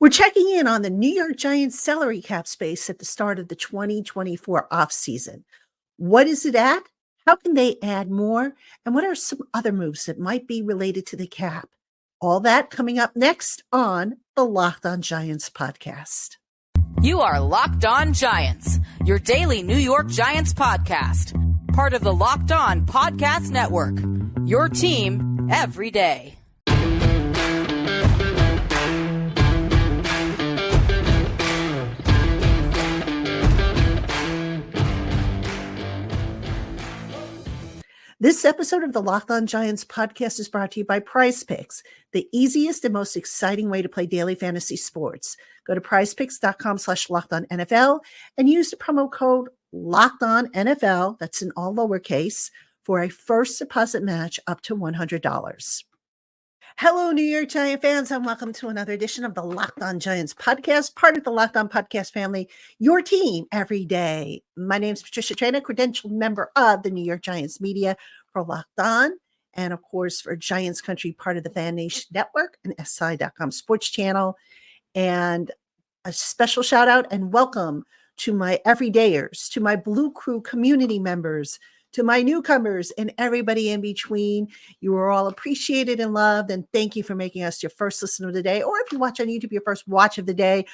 We're checking in on the New York Giants salary cap space at the start of the 2024 offseason. What is it at? How can they add more? And what are some other moves that might be related to the cap? All that coming up next on the Locked On Giants podcast. You are Locked On Giants, your daily New York Giants podcast. Part of the Locked On Podcast Network, your team every day. This episode of the Locked On Giants podcast is brought to you by PrizePicks, the easiest and most exciting way to play daily fantasy sports. Go to prizepicks.com/LockedOnNFL and use the promo code LockedOnNFL, that's in all lowercase, for a first deposit match up to $100. Hello, New York Giant fans, and welcome to another edition of the Locked On Giants podcast, part of the Locked On Podcast family, your team every day. My name is Patricia Traina, credentialed member of the New York Giants media for Locked On, and of course for Giants Country, part of the Fan Nation Network and SI.com sports channel. And a special shout out and welcome to my everydayers, to my Blue Crew community members, to my newcomers and everybody in between. You are all appreciated and loved, and thank you for making us your first listen of the day, or if you watch on YouTube, your first watch of the day.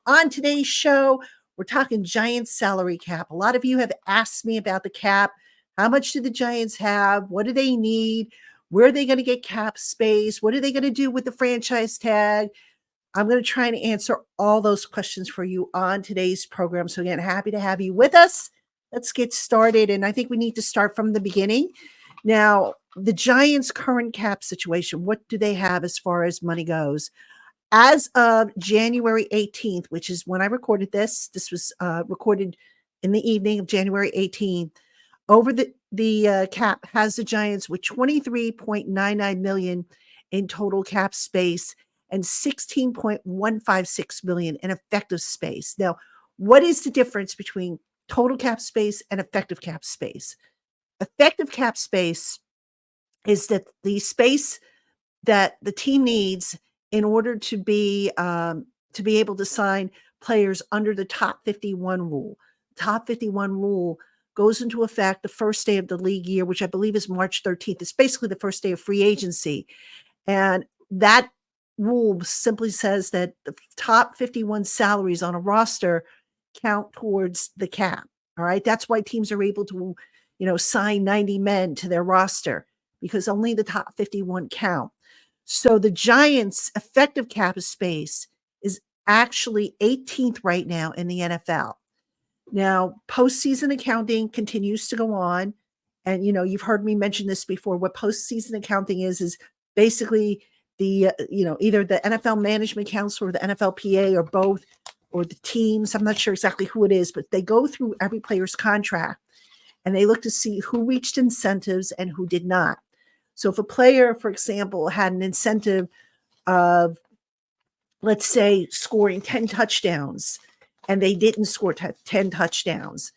On today's show, we're talking Giants salary cap. A lot of you have asked me about the cap. How much do the Giants have? What do they need? Where are they going to get cap space? What are they going to do with the franchise tag? I'm going to try and answer all those questions for you on today's program. So again, happy to have you with us. Let's get started. And I think we need to start from the beginning. Now, the Giants' current cap situation, what do they have as far as money goes? As of January 18th, which is when I recorded this was recorded in the evening of January 18th, over the cap has the Giants with $23.99 million in total cap space and $16.156 million in effective space. Now, what is the difference between total cap space and effective cap space? Effective cap space is that the space that the team needs in order to be able to sign players under the top 51 rule. Top 51 rule goes into effect the first day of the league year, which I believe is March 13th. It's basically the first day of free agency. And that rule simply says that the top 51 salaries on a roster count towards the cap. All right. That's why teams are able to, sign 90 men to their roster, because only the top 51 count. So the Giants' effective cap space is actually 18th right now in the NFL. Now, postseason accounting continues to go on. And, you've heard me mention this before. What postseason accounting is basically the, either the NFL Management Council or the NFLPA or both, or the teams. I'm not sure exactly who it is, but they go through every player's contract and they look to see who reached incentives and who did not. So if a player, for example, had an incentive of, let's say, scoring 10 touchdowns and they didn't score 10 touchdowns,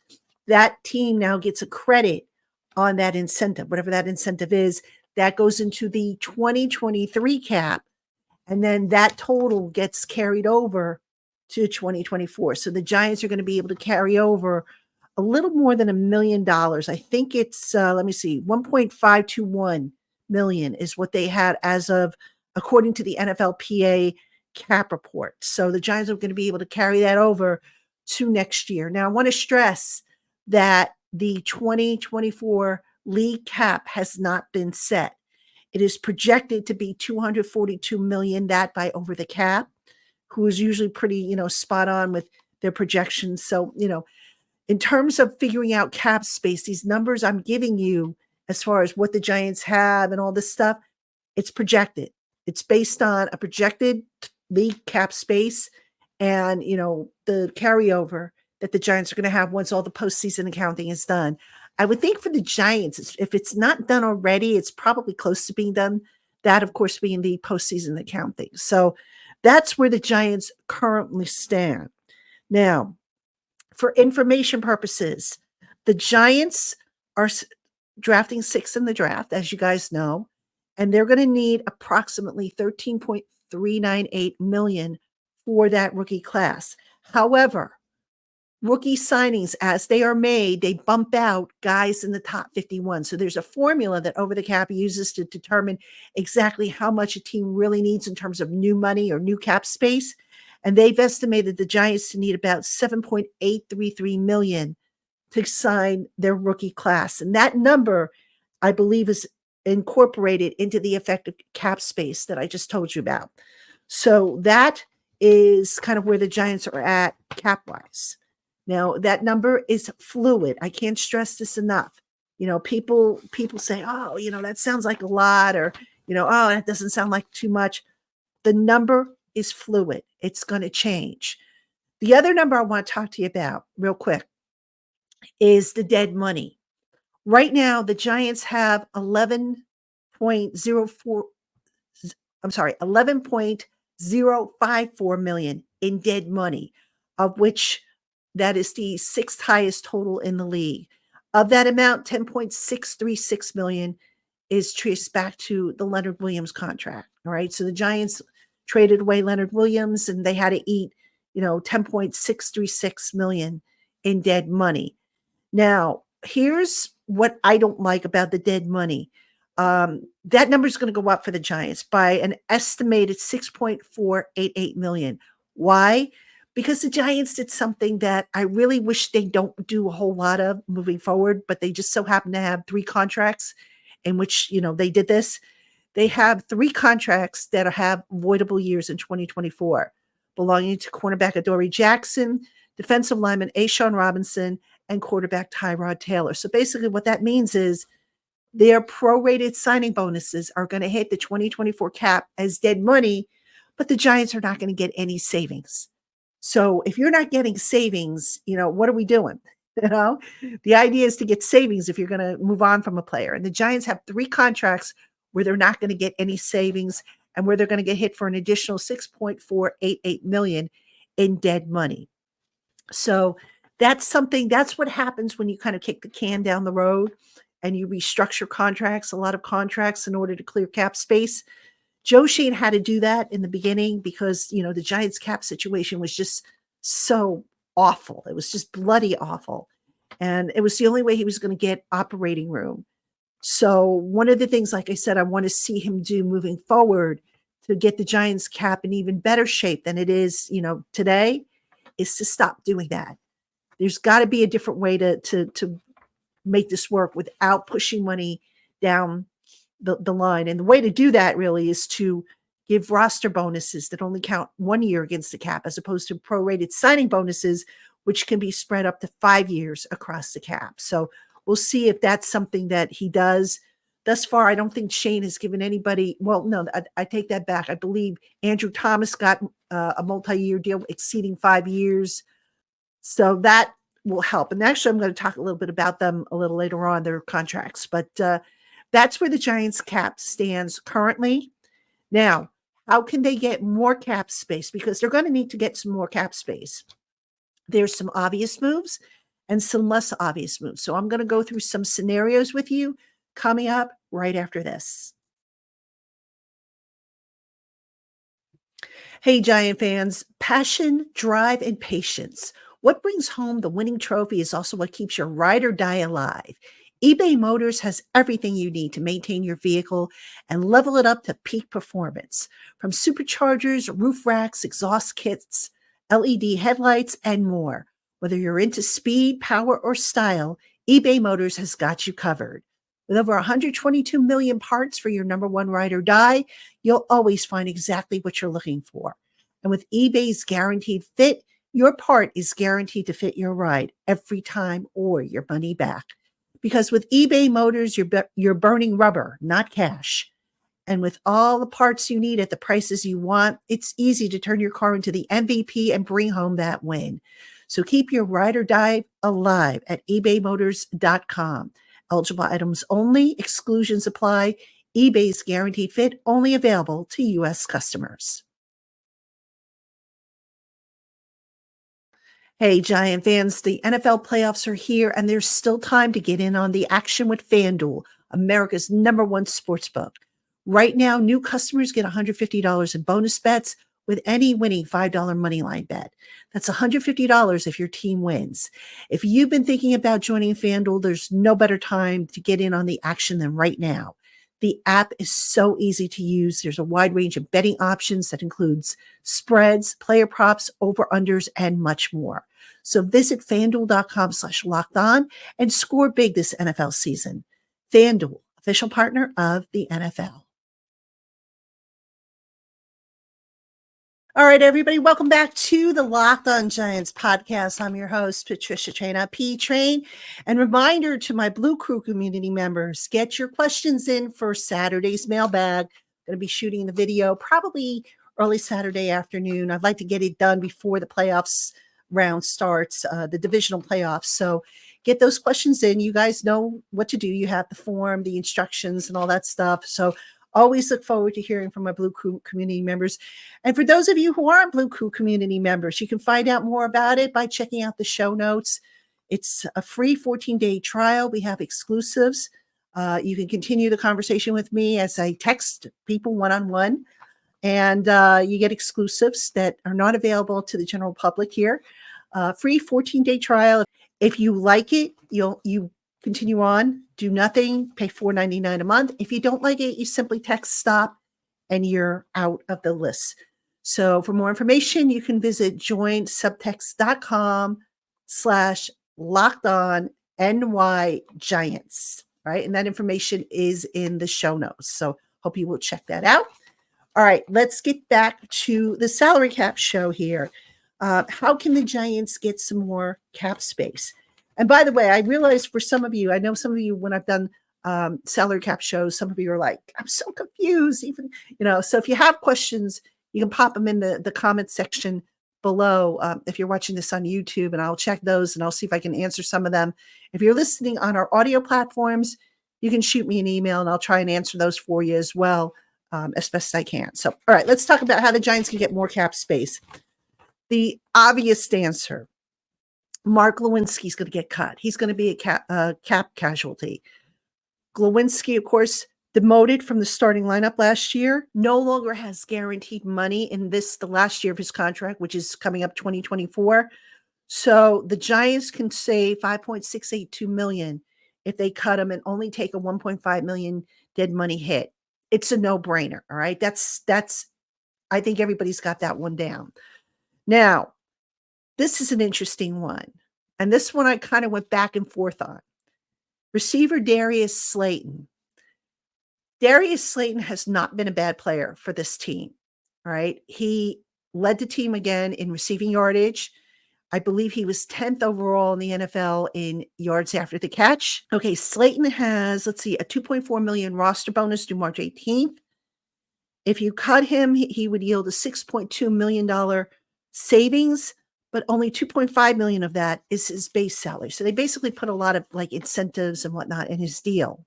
that team now gets a credit on that incentive, whatever that incentive is. That goes into the 2023 cap, and then that total gets carried over to 2024. So the Giants are going to be able to carry over a little more than $1 million. I think it's, $1.521 million is what they had as of, according to the NFLPA cap report. So the Giants are going to be able to carry that over to next year. Now, I want to stress that the 2024 league cap has not been set. It is projected to be $242 million, that by over the cap, who is usually pretty, spot on with their projections. So, in terms of figuring out cap space, these numbers I'm giving you as far as what the Giants have and all this stuff, it's projected. It's based on a projected league cap space and, the carryover that the Giants are going to have once all the postseason accounting is done. I would think for the Giants, if it's not done already, it's probably close to being done. That, of course, being the postseason accounting. So that's where the Giants currently stand. Now, for information purposes, the Giants are drafting 6th in the draft, as you guys know, and they're going to need approximately $13.398 million for that rookie class. However, rookie signings, as they are made, they bump out guys in the top 51. So there's a formula that Over the Cap uses to determine exactly how much a team really needs in terms of new money or new cap space. And they've estimated the Giants to need about 7.833 million to sign their rookie class. And that number, I believe, is incorporated into the effective cap space that I just told you about. So that is kind of where the Giants are at cap wise. Now, that number is fluid. I can't stress this enough. People say, oh, that sounds like a lot, or, oh, that doesn't sound like too much. The number is fluid. It's going to change. The other number I want to talk to you about real quick is the dead money. Right now, the Giants have 11.054 million in dead money, of which that is the sixth highest total in the league. Of that amount, 10.636 million is traced back to the Leonard Williams contract. All right. So the Giants traded away Leonard Williams and they had to eat, 10.636 million in dead money. Now, here's what I don't like about the dead money. That number is going to go up for the Giants by an estimated 6.488 million. Why? Because the Giants did something that I really wish they don't do a whole lot of moving forward, but they just so happen to have 3 contracts in which, they did this. They have 3 contracts that have voidable years in 2024, belonging to cornerback Adoree Jackson, defensive lineman Ashawn Robinson, and quarterback Tyrod Taylor. So basically what that means is their prorated signing bonuses are going to hit the 2024 cap as dead money, but the Giants are not going to get any savings. So if you're not getting savings, what are we doing? The idea is to get savings if you're going to move on from a player. And the Giants have 3 contracts where they're not going to get any savings and where they're going to get hit for an additional 6.488 million in dead money. So that's what happens when you kind of kick the can down the road and you restructure contracts, a lot of contracts in order to clear cap space. Joe Schoen had to do that in the beginning because, the Giants cap situation was just so awful. It was just bloody awful. And it was the only way he was going to get operating room. So one of the things, like I said, I want to see him do moving forward to get the Giants cap in even better shape than it is, today, is to stop doing that. There's got to be a different way to make this work without pushing money down the line. And the way to do that really is to give roster bonuses that only count 1 year against the cap, as opposed to prorated signing bonuses, which can be spread up to 5 years across the cap. So we'll see if that's something that he does. Thus far, I don't think Schoen has given anybody. Well, no, I take that back. I believe Andrew Thomas got a multi-year deal exceeding 5 years. So that will help. And actually, I'm going to talk a little bit about them a little later on, their contracts. But that's where the Giants cap stands currently. Now, how can they get more cap space? Because they're going to need to get some more cap space. There's some obvious moves and some less obvious moves. So I'm going to go through some scenarios with you coming up right after this. Hey, Giant fans, passion, drive, and patience. What brings home the winning trophy is also what keeps your ride or die alive. eBay Motors has everything you need to maintain your vehicle and level it up to peak performance. From superchargers, roof racks, exhaust kits, LED headlights, and more. Whether you're into speed, power, or style, eBay Motors has got you covered. With over 122 million parts for your number one ride or die, you'll always find exactly what you're looking for. And with eBay's guaranteed fit, your part is guaranteed to fit your ride every time or your money back. Because with eBay Motors, you're burning rubber, not cash. And with all the parts you need at the prices you want, it's easy to turn your car into the MVP and bring home that win. So keep your ride or die alive at ebaymotors.com. Eligible items only, exclusions apply. eBay's guaranteed fit only available to U.S. customers. Hey, Giant fans, the NFL playoffs are here, and there's still time to get in on the action with FanDuel, America's #1 sportsbook. Right now, new customers get $150 in bonus bets with any winning $5 money line bet. That's $150 if your team wins. If you've been thinking about joining FanDuel, there's no better time to get in on the action than right now. The app is so easy to use. There's a wide range of betting options that includes spreads, player props, over-unders, and much more. So visit fanduel.com/locked on and score big this NFL season. FanDuel, official partner of the NFL. All right, everybody, welcome back to the Locked On Giants podcast. I'm your host, Patricia Traina, P Train. And reminder to my Blue Crew community members, get your questions in for Saturday's mailbag. Going to be shooting the video probably early Saturday afternoon. I'd like to get it done before the playoffs round starts, the divisional playoffs. So get those questions in. You guys know what to do. You have the form, the instructions, and all that stuff. So always look forward to hearing from my Blue Crew community members. And for those of you who aren't Blue Crew community members, you can find out more about it by checking out the show notes. It's a free 14-day trial. We have exclusives. You can continue the conversation with me as I text people one-on-one. And you get exclusives that are not available to the general public here. Free 14-day trial. If you like it, you continue on, do nothing, pay $4.99 a month. If you don't like it, you simply text stop and you're out of the list. So for more information, you can visit joinsubtext.com/LockedOnNYGiants, right? And that information is in the show notes. So hope you will check that out. All right, let's get back to the salary cap show here. How can the Giants get some more cap space? And by the way, I realize for some of you, I know some of you, when I've done salary cap shows, some of you are like, I'm so confused. Even, so if you have questions, you can pop them in the comment section below if you're watching this on YouTube, and I'll check those and I'll see if I can answer some of them. If you're listening on our audio platforms, you can shoot me an email and I'll try and answer those for you as well, as best as I can. So, all right, let's talk about how the Giants can get more cap space. The obvious answer, Mark Lewinsky's going to get cut. He's going to be a cap casualty. Lewinsky, of course, demoted from the starting lineup last year, no longer has guaranteed money in the last year of his contract, which is coming up 2024. So the Giants can save $5.682 million if they cut him and only take a $1.5 million dead money hit. It's a no-brainer. All right. That's, I think everybody's got that one down. Now, this is an interesting one. And this one I kind of went back and forth on. Receiver Darius Slayton. Darius Slayton has not been a bad player for this team. All right. He led the team again in receiving yardage. I believe he was 10th overall in the NFL in yards after the catch. Okay. Slayton has, a $2.4 million roster bonus due March 18th. If you cut him, he would yield a $6.2 million savings, but only $2.5 million of that is his base salary. So they basically put a lot of incentives and whatnot in his deal.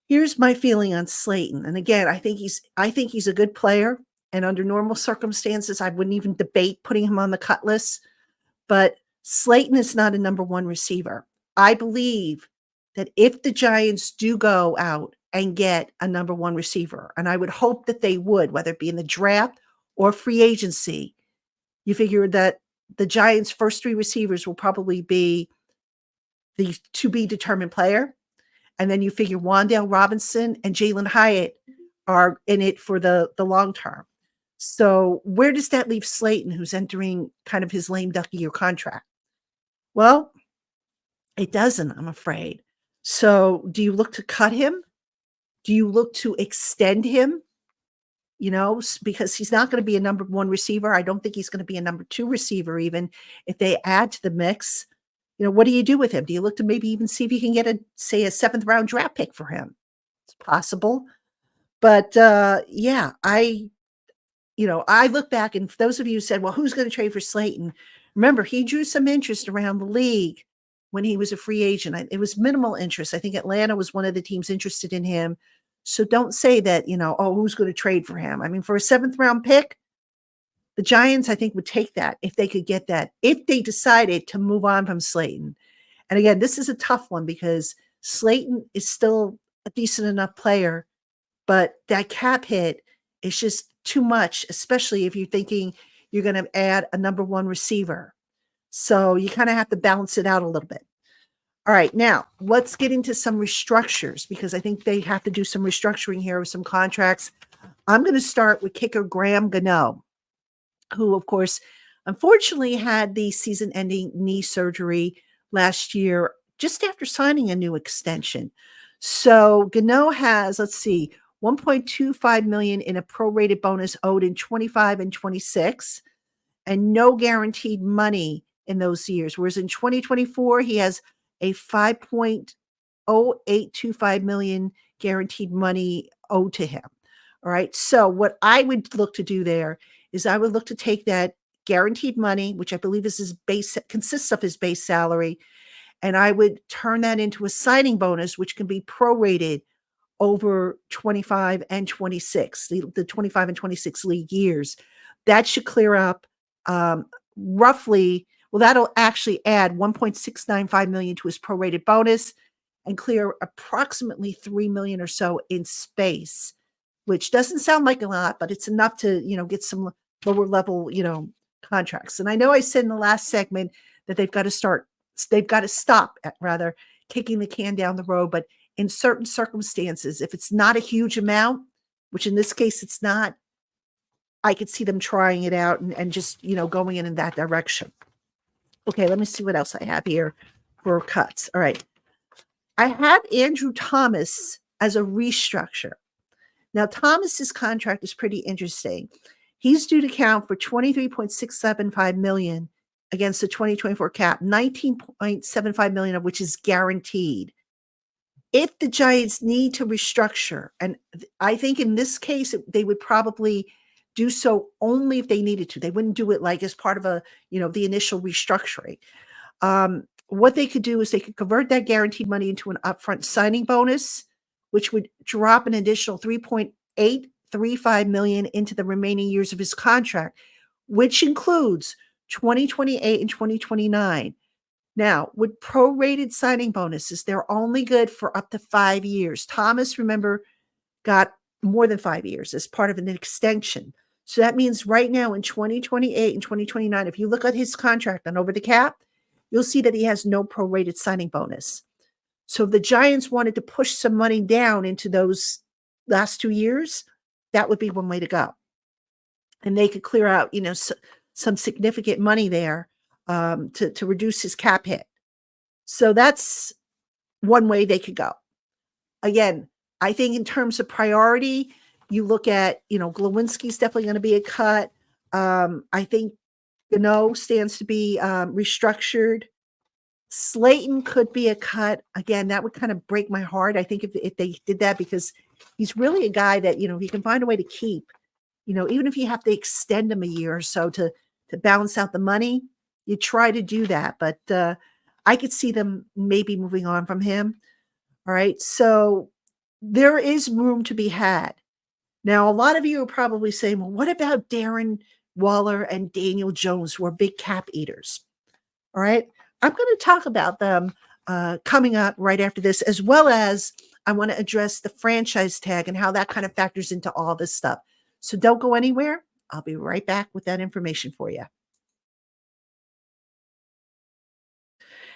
Here's my feeling on Slayton. And again, I think he's a good player. And under normal circumstances, I wouldn't even debate putting him on the cut list. But Slayton is not a number one receiver. I believe that if the Giants do go out and get a number one receiver, and I would hope that they would, whether it be in the draft or free agency, you figure that the Giants' first three receivers will probably be the to-be-determined player. And then you figure Wan'Dale Robinson and Jalen Hyatt are in it for the long term. So where does that leave Slayton, who's entering kind of his lame duck year contract? Well, it doesn't, I'm afraid. So do you look to cut him? Do you look to extend him? Because he's not going to be a number one receiver. I don't think he's going to be a number two receiver, even if they add to the mix. What do you do with him? Do you look to maybe even see if you can get a 7th round draft pick for him? It's possible. But I look back, and for those of you who said, well, who's going to trade for Slayton? Remember, he drew some interest around the league when he was a free agent. It was minimal interest. I think Atlanta was one of the teams interested in him. So don't say that, who's going to trade for him? I mean, for a 7th round pick, the Giants, I think, would take that if they could get that, if they decided to move on from Slayton. And again, this is a tough one because Slayton is still a decent enough player, but that cap hit is just too much, especially if you're thinking you're going to add a number one receiver. So you kind of have to balance it out a little bit. All right, now let's get into some restructures because I think they have to do some restructuring here with some contracts. I'm going to start with kicker Graham Gano, who, of course, unfortunately had the season ending knee surgery last year just after signing a new extension. So Gano has, let's see, 1.25 million in a prorated bonus owed in 25 and 26 and no guaranteed money in those years. Whereas in 2024, he has a 5.0825 million guaranteed money owed to him. All right. So what I would look to do there is I would look to take that guaranteed money, which I believe is his base, consists of his base salary, and I would turn that into a signing bonus, which can be prorated over 25 and 26, the 25 and 26 league years. That should clear up roughly, well, that'll actually add 1.695 million to his prorated bonus and clear approximately 3 million or so in space, which doesn't sound like a lot, but it's enough to, get some lower level, contracts. And I know I said in the last segment that they've got to stop at rather kicking the can down the road, but in certain circumstances, if it's not a huge amount, which in this case it's not, I could see them trying it out and just, going in that direction. Okay, let me see what else I have here for cuts. All right. I have Andrew Thomas as a restructure. Now, Thomas's contract is pretty interesting. He's due to count for 23.675 million against the 2024 cap, 19.75 million of which is guaranteed. If the Giants need to restructure, and I think in this case, they would probably do so only if they needed to. They wouldn't do it like as part of the initial restructuring. What they could do is they could convert that guaranteed money into an upfront signing bonus, which would drop an additional 3.835 million into the remaining years of his contract, which includes 2028 and 2029. Now, with prorated signing bonuses, they're only good for up to 5 years. Thomas, remember, got more than 5 years as part of an extension. So that means right now in 2028 and 2029, if you look at his contract on over the cap, you'll see that he has no prorated signing bonus. So if the Giants wanted to push some money down into those last 2 years, that would be one way to go. And they could clear out, some significant money there to reduce his cap hit. So that's one way they could go. Again, I think in terms of priority, you look at, Glowinski's definitely going to be a cut. I think Gano stands to be restructured. Slayton could be a cut. Again, that would kind of break my heart. I think if they did that, because he's really a guy that, he can find a way to keep, even if you have to extend him a year or so to balance out the money, you try to do that. But I could see them maybe moving on from him. All right. So there is room to be had. Now, a lot of you are probably saying, well, what about Darren Waller and Daniel Jones, who are big cap eaters? All right. I'm going to talk about them coming up right after this, as well as I want to address the franchise tag and how that kind of factors into all this stuff. So don't go anywhere. I'll be right back with that information for you.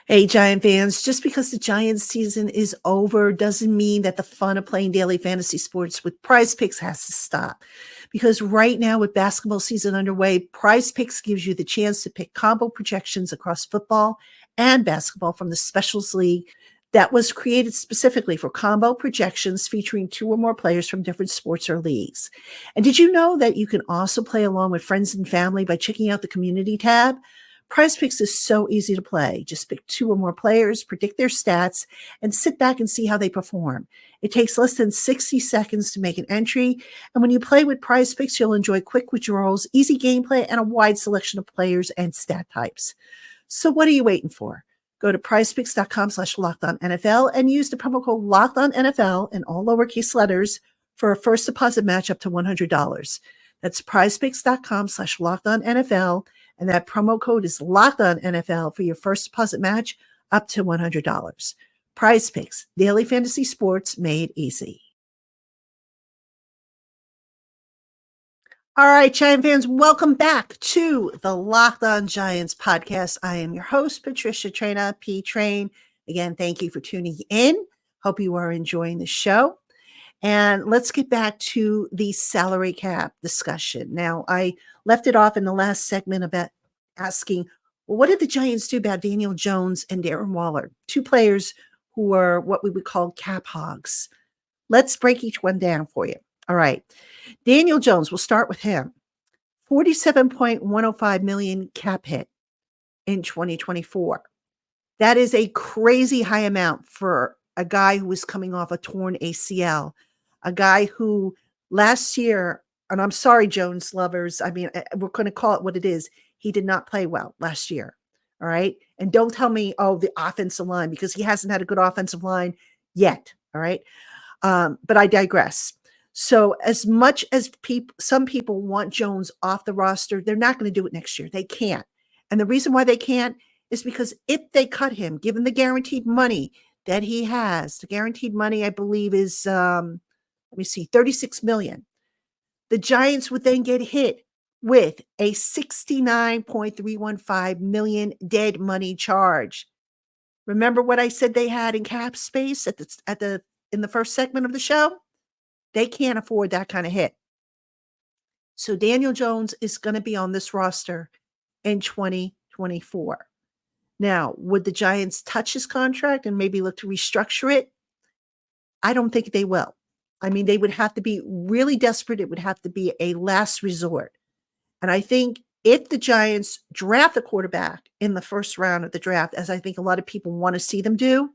Hey, Giant fans, just because the Giants season is over doesn't mean that the fun of playing daily fantasy sports with Prize Picks has to stop. Because right now, with basketball season underway, Prize Picks gives you the chance to pick combo projections across football and basketball from the Specials League that was created specifically for combo projections featuring 2 or more players from different sports or leagues. And did you know that you can also play along with friends and family by checking out the community tab? Prize Picks is so easy to play. Just pick 2 or more players, predict their stats, and sit back and see how they perform. It takes less than 60 seconds to make an entry. And when you play with Prize Picks, you'll enjoy quick withdrawals, easy gameplay, and a wide selection of players and stat types. So what are you waiting for? Go to prizepicks.com/LockedOnNFL and use the promo code LockedOnNFL in all lowercase letters for a first deposit match up to $100. That's prizepicks.com/LockedOnNFL. And that promo code is LockedOnNFL for your first deposit match up to $100. Prize Picks, daily fantasy sports made easy. All right, Giant fans, welcome back to the Locked On Giants podcast. I am your host, Patricia Traina, P Train. Again, thank you for tuning in. Hope you are enjoying the show. And let's get back to the salary cap discussion. Now, I left it off in the last segment about asking, well, what did the Giants do about Daniel Jones and Darren Waller, two players who are what we would call cap hogs? Let's break each one down for you. All right. Daniel Jones, we'll start with him. 47.105 million cap hit in 2024. That is a crazy high amount for a guy who was coming off a torn ACL, a guy who last year, and I'm sorry, Jones lovers, I mean, we're going to call it what it is. He did not play well last year. All right. And don't tell me, oh, the offensive line, because he hasn't had a good offensive line yet. All right. But I digress. So as much as some people want Jones off the roster, they're not going to do it next year. They can't. And the reason why they can't is because if they cut him, given the guaranteed money that he has, the guaranteed money, I believe is, let me see, 36 million. The Giants would then get hit with a 69.315 million dead money charge. Remember what I said they had in cap space in the first segment of the show? They can't afford that kind of hit. So Daniel Jones is going to be on this roster in 2024. Now, would the Giants touch his contract and maybe look to restructure it? I don't think they will. I mean, they would have to be really desperate. It would have to be a last resort. And I think if the Giants draft a quarterback in the first round of the draft, as I think a lot of people want to see them do,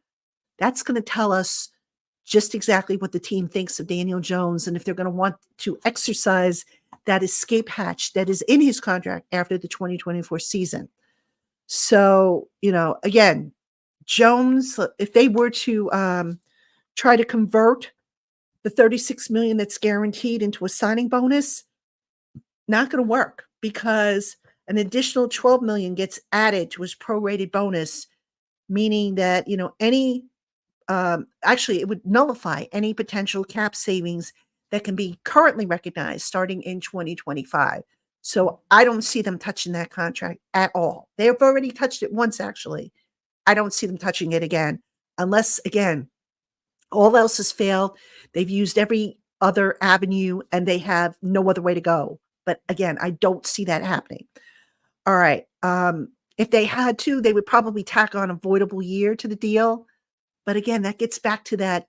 that's going to tell us just exactly what the team thinks of Daniel Jones and if they're going to want to exercise that escape hatch that is in his contract after the 2024 season. So, again, Jones, if they were to try to convert the 36 million that's guaranteed into a signing bonus, not going to work because an additional 12 million gets added to his prorated bonus, meaning that, any actually, it would nullify any potential cap savings that can be currently recognized starting in 2025. So I don't see them touching that contract at all. They have already touched it once, actually. I don't see them touching it again, unless, again, all else has failed. They've used every other avenue and they have no other way to go. But again, I don't see that happening. All right. If they had to, they would probably tack on a voidable year to the deal. But again, that gets back to that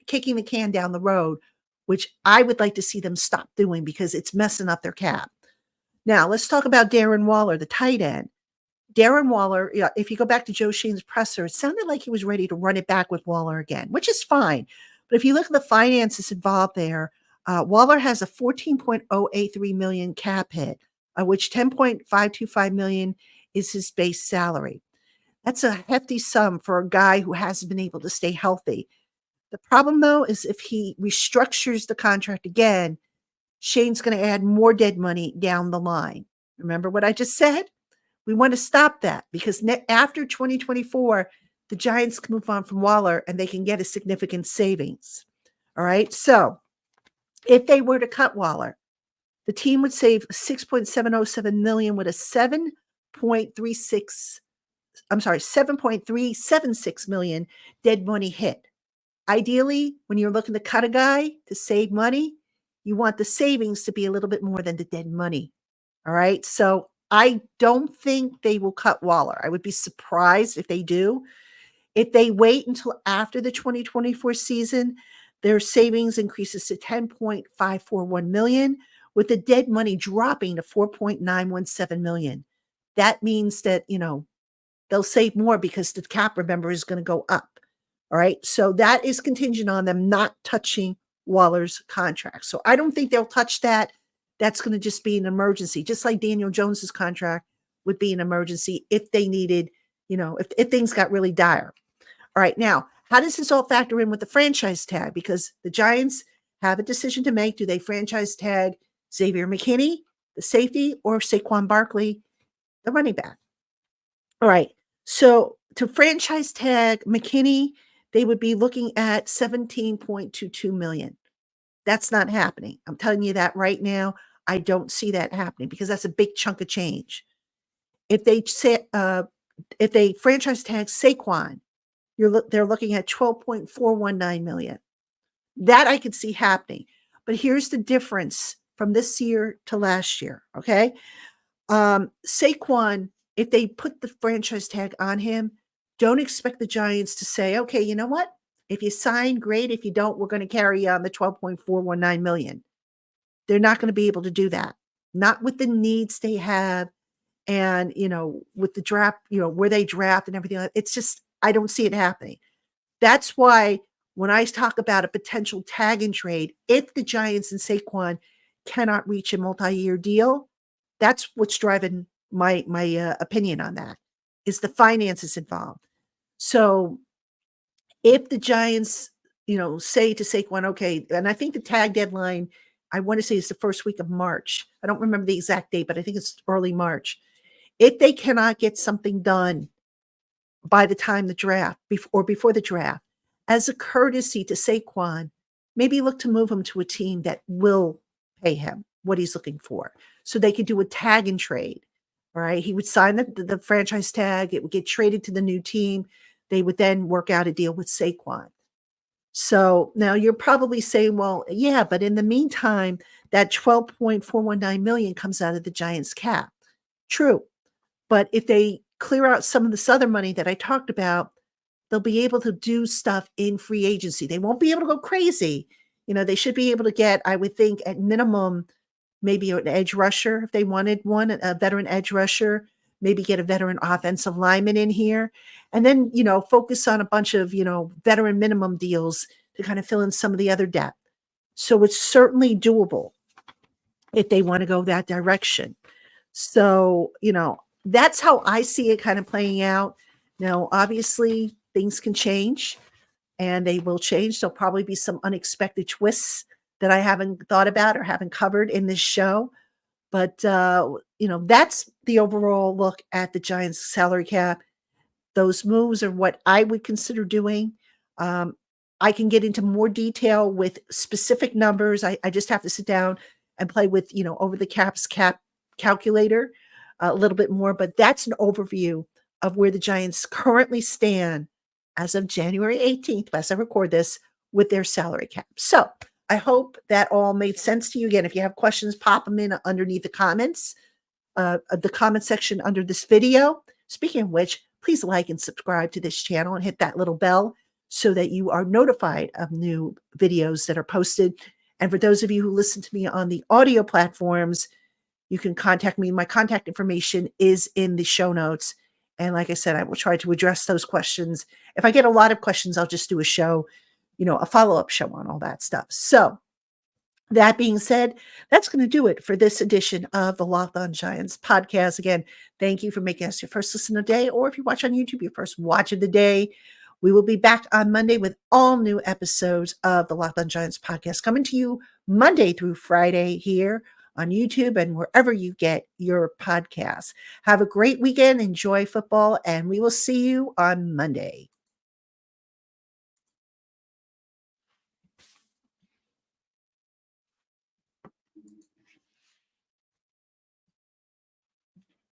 kicking the can down the road, which I would like to see them stop doing because it's messing up their cap. Now, let's talk about Darren Waller, the tight end. Darren Waller, if you go back to Joe Schoen's presser, it sounded like he was ready to run it back with Waller again, which is fine. But if you look at the finances involved there, Waller has a 14.083 million cap hit, which 10.525 million is his base salary. That's a hefty sum for a guy who hasn't been able to stay healthy. The problem, though, is if he restructures the contract again, Shane's going to add more dead money down the line. Remember what I just said? We want to stop that because after 2024, the Giants can move on from Waller and they can get a significant savings. All right. So if they were to cut Waller, the team would save 6.707 million with a 7.376 million dead money hit. Ideally, when you're looking to cut a guy to save money, you want the savings to be a little bit more than the dead money. All right. So I don't think they will cut Waller. I would be surprised if they do. If they wait until after the 2024 season, their savings increases to 10.541 million, with the dead money dropping to 4.917 million. That means that, they'll save more because the cap, remember, is going to go up. All right. So that is contingent on them not touching Waller's contract. So I don't think they'll touch that. That's going to just be an emergency, just like Daniel Jones's contract would be an emergency if they needed, if things got really dire. All right. Now, how does this all factor in with the franchise tag? Because the Giants have a decision to make. Do they franchise tag Xavier McKinney, the safety, or Saquon Barkley, the running back? All right. So to franchise tag McKinney, they would be looking at 17.22 million. That's not happening. I'm telling you that right now. I don't see that happening because that's a big chunk of change. If they say, if they franchise tag Saquon, they're looking at 12.419 million. That I could see happening. But here's the difference from this year to last year. Okay. Saquon, if they put the franchise tag on him, don't expect the Giants to say, okay, you know what? If you sign, great. If you don't, we're going to carry on the 12.419 million. They're not going to be able to do that. Not with the needs they have and, with the draft, where they draft and everything. It's just, I don't see it happening. That's why when I talk about a potential tag and trade, if the Giants and Saquon cannot reach a multi-year deal, that's what's driving my opinion on that, is the finances involved. So if the Giants, say to Saquon, okay, and I think the tag deadline, I want to say is the first week of March. I don't remember the exact date, but I think it's early March. If they cannot get something done by the time the draft or before the draft, as a courtesy to Saquon, maybe look to move him to a team that will pay him what he's looking for. So they could do a tag and trade. All right. He would sign the franchise tag, it would get traded to the new team. They would then work out a deal with Saquon. So now you're probably saying, well, yeah, but in the meantime, that 12.419 million comes out of the Giants cap. True. But if they clear out some of this other money that I talked about, they'll be able to do stuff in free agency. They won't be able to go crazy. They should be able to get, I would think, at minimum, maybe an edge rusher if they wanted one, a veteran edge rusher, maybe get a veteran offensive lineman in here, and then, focus on a bunch of, veteran minimum deals to kind of fill in some of the other depth. So it's certainly doable if they want to go that direction. So, that's how I see it kind of playing out. Now, obviously, things can change and they will change. There'll probably be some unexpected twists that I haven't thought about or haven't covered in this show. But, that's the overall look at the Giants salary cap. Those moves are what I would consider doing. I can get into more detail with specific numbers. I just have to sit down and play with, over the cap calculator a little bit more, but that's an overview of where the Giants currently stand as of January 18th, as I record this, with their salary cap. So I hope that all made sense to you. Again, if you have questions, pop them in underneath the comments, the comment section under this video. Speaking of which, please like and subscribe to this channel and hit that little bell so that you are notified of new videos that are posted. And for those of you who listen to me on the audio platforms, you can contact me. My contact information is in the show notes. And like I said, I will try to address those questions. If I get a lot of questions, I'll just do a show, a follow-up show on all that stuff. So that being said, that's going to do it for this edition of the Locked On Giants podcast. Again, thank you for making us your first listen of the day, or if you watch on YouTube, your first watch of the day. We will be back on Monday with all new episodes of the Locked On Giants podcast coming to you Monday through Friday here on YouTube and wherever you get your podcasts. Have a great weekend. Enjoy football, and we will see you on Monday.